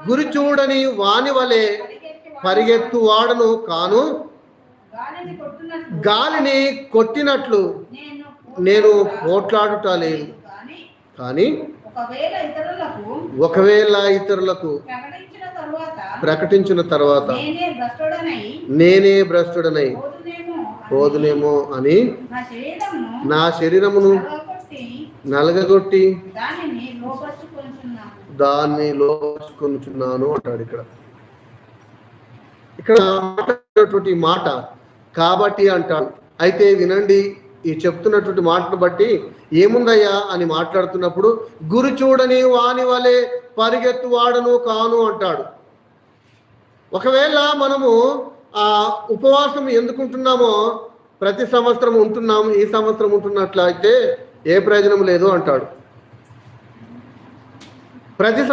గురి చూడని వాని వలె పరిగెత్తువాడను కాను, గాలిని కొట్టినట్లు నేను పోట్లాడుట లేదు. కానీ ఒకవేళ ఇతరులకు ప్రకటించిన తర్వాత నేనే భ్రష్టుడనై పోదునేమో అని నా శరీరమును నలగగొట్టి దాన్ని లోపరుచుకొనుచున్నాను అంటాడు. ఇక్కడ మాట్లాడేటువంటి మాట కాబట్టి అంటాడు. అయితే వినండి, ఈ చెప్తున్నటువంటి మాటను బట్టి ఏముందయ్యా అని మాట్లాడుతున్నప్పుడు గురి చూడని వాని వలె పరిగెత్తువాడను కాను అంటాడు. ఒకవేళ మనము ఆ ఉపవాసం ఎందుకుంటున్నామో ప్రతి సంవత్సరం ఉంటున్నాము, ఈ సంవత్సరం ఉంటున్నట్లయితే ఏ ప్రయోజనం లేదు అంటాడు. ప్రతి